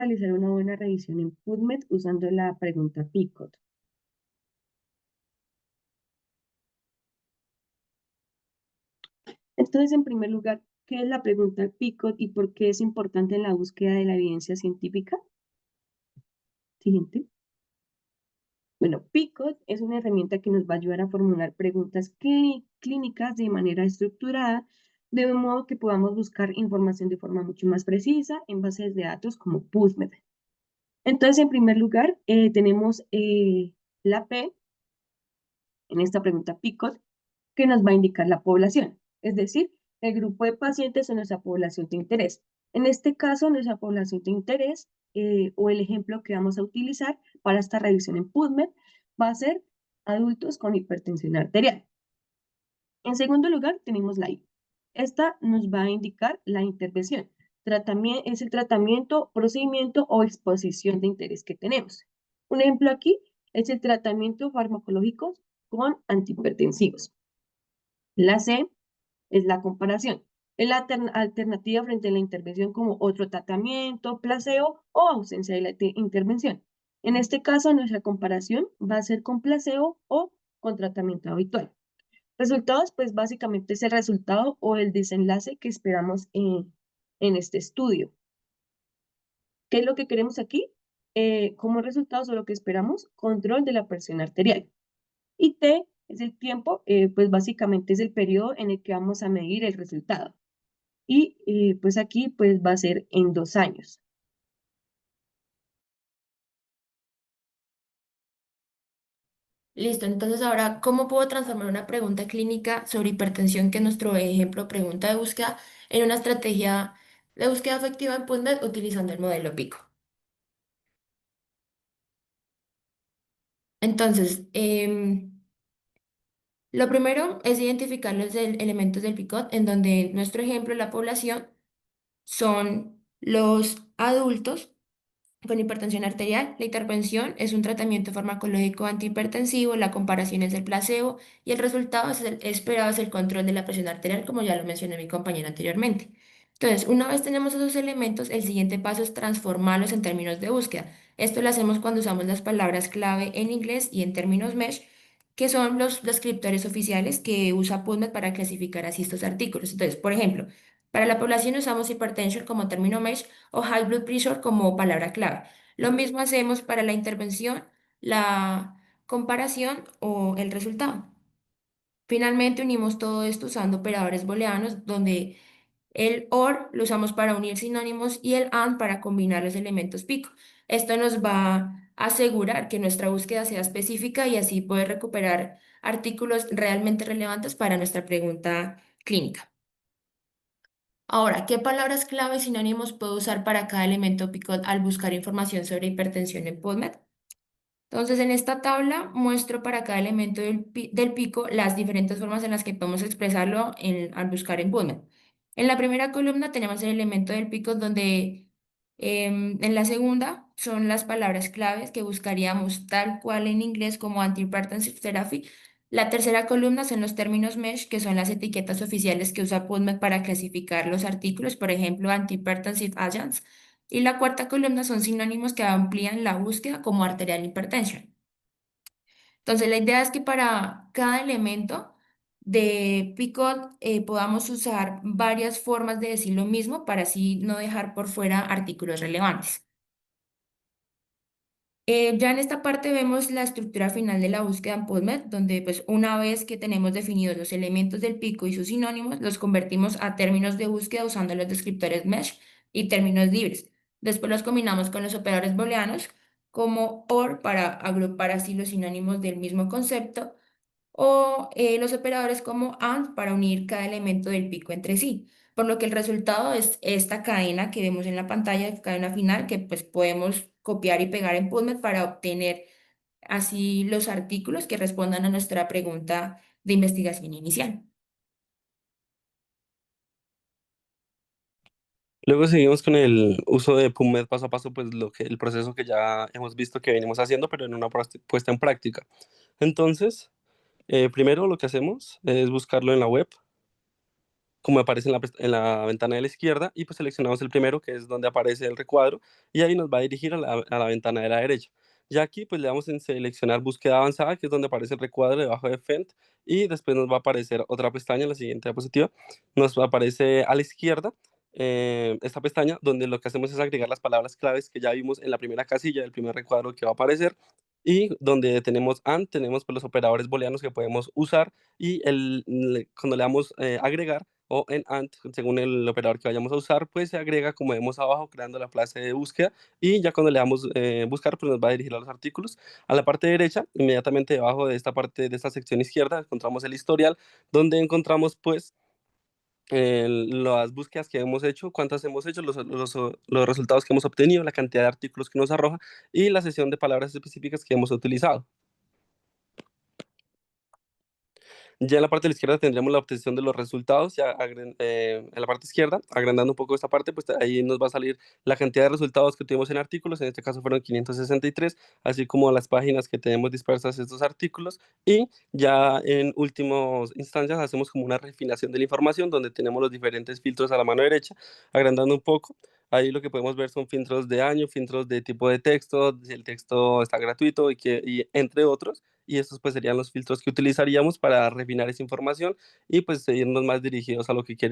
realizar una buena revisión en PubMed usando la pregunta PICOT. Entonces, en primer lugar, ¿qué es la pregunta PICOT y por qué es importante en la búsqueda de la evidencia científica? Siguiente. Bueno, PICOT es una herramienta que nos va a ayudar a formular preguntas clínicas de manera estructurada, de modo que podamos buscar información de forma mucho más precisa en bases de datos como PubMed. Entonces, en primer lugar, tenemos la P en esta pregunta PICOT, que nos va a indicar la población, es decir, el grupo de pacientes o nuestra población de interés. En este caso, nuestra población de interés o el ejemplo que vamos a utilizar para esta revisión en PubMed va a ser adultos con hipertensión arterial. En segundo lugar, tenemos la I. Esta nos va a indicar la intervención. Es el tratamiento, procedimiento o exposición de interés que tenemos. Un ejemplo aquí es el tratamiento farmacológico con antihipertensivos. La C es la comparación. Es la alternativa frente a la intervención como otro tratamiento, placebo o ausencia de la intervención. En este caso, nuestra comparación va a ser con placebo o con tratamiento habitual. Resultados, pues básicamente es el resultado o el desenlace que esperamos en este estudio. ¿Qué es lo que queremos aquí? Como resultados o lo que esperamos, control de la presión arterial. Y T es el tiempo, pues básicamente es el periodo en el que vamos a medir el resultado. Y pues aquí pues va a ser en 2 años. Listo, entonces ahora, ¿cómo puedo transformar una pregunta clínica sobre hipertensión, que es nuestro ejemplo pregunta de búsqueda, en una estrategia de búsqueda efectiva en PubMed utilizando el modelo PICO? Entonces, lo primero es identificar los elementos del PICOT, en donde nuestro ejemplo, la población, son los adultos con hipertensión arterial. La intervención es un tratamiento farmacológico antihipertensivo, la comparación es el placebo y el resultado esperado es el control de la presión arterial, como ya lo mencioné mi compañera anteriormente. Entonces, una vez tenemos esos elementos, el siguiente paso es transformarlos en términos de búsqueda. Esto lo hacemos cuando usamos las palabras clave en inglés y en términos MESH, que son los descriptores oficiales que usa PubMed para clasificar así estos artículos. Entonces, por ejemplo, para la población usamos hypertension como término MESH o high blood pressure como palabra clave. Lo mismo hacemos para la intervención, la comparación o el resultado. Finalmente unimos todo esto usando operadores booleanos donde el OR lo usamos para unir sinónimos y el AND para combinar los elementos pico. Esto nos va a asegurar que nuestra búsqueda sea específica y así poder recuperar artículos realmente relevantes para nuestra pregunta clínica. Ahora, ¿qué palabras clave y sinónimos puedo usar para cada elemento PICOT al buscar información sobre hipertensión en PubMed? Entonces, en esta tabla muestro para cada elemento del pico las diferentes formas en las que podemos expresarlo al buscar en PubMed. En la primera columna tenemos el elemento del pico donde en la segunda son las palabras claves que buscaríamos tal cual en inglés como antihypertensive therapy. La tercera columna son los términos MESH, que son las etiquetas oficiales que usa PubMed para clasificar los artículos, por ejemplo, antihypertensive agents. Y la cuarta columna son sinónimos que amplían la búsqueda como arterial hypertension. Entonces, la idea es que para cada elemento de PICOT podamos usar varias formas de decir lo mismo para así no dejar por fuera artículos relevantes. Ya en esta parte vemos la estructura final de la búsqueda en PubMed, donde pues una vez que tenemos definidos los elementos del pico y sus sinónimos, los convertimos a términos de búsqueda usando los descriptores MESH y términos libres. Después los combinamos con los operadores booleanos como OR para agrupar así los sinónimos del mismo concepto o los operadores como AND para unir cada elemento del pico entre sí. Por lo que el resultado es esta cadena que vemos en la pantalla, cadena final, que pues podemos copiar y pegar en PubMed para obtener así los artículos que respondan a nuestra pregunta de investigación inicial. Luego seguimos con el uso de PubMed paso a paso, pues el proceso que ya hemos visto que venimos haciendo, pero en una puesta en práctica. Entonces, primero lo que hacemos es buscarlo en la web. como aparece en la ventana de la izquierda, y pues seleccionamos el primero, que es donde aparece el recuadro, y ahí nos va a dirigir a la ventana de la derecha. Ya aquí pues le damos en seleccionar búsqueda avanzada, que es donde aparece el recuadro debajo de Fent, y después nos va a aparecer otra pestaña, la siguiente diapositiva, nos aparece a la izquierda esta pestaña, donde lo que hacemos es agregar las palabras claves que ya vimos en la primera casilla del primer recuadro que va a aparecer, y donde tenemos AND, tenemos pues los operadores booleanos que podemos usar, y cuando le damos agregar o en AND, según el operador que vayamos a usar, pues se agrega como vemos abajo, creando la clase de búsqueda, y ya cuando le damos buscar, pues nos va a dirigir a los artículos. A la parte derecha, inmediatamente debajo de esta parte, de esta sección izquierda, encontramos el historial, donde encontramos pues las búsquedas que hemos hecho, cuántas hemos hecho, los resultados que hemos obtenido, la cantidad de artículos que nos arroja y la sesión de palabras específicas que hemos utilizado. Ya en la parte de la izquierda tendremos la obtención de los resultados, ya en la parte izquierda, agrandando un poco esta parte, pues ahí nos va a salir la cantidad de resultados que tuvimos en artículos, en este caso fueron 563, así como las páginas que tenemos dispersas estos artículos, y ya en últimas instancias hacemos como una refinación de la información, donde tenemos los diferentes filtros a la mano derecha, agrandando un poco. Ahí lo que podemos ver son filtros de año, filtros de tipo de texto, si el texto está gratuito y entre otros, y estos pues serían los filtros que utilizaríamos para refinar esa información y pues irnos más dirigidos a lo que queremos.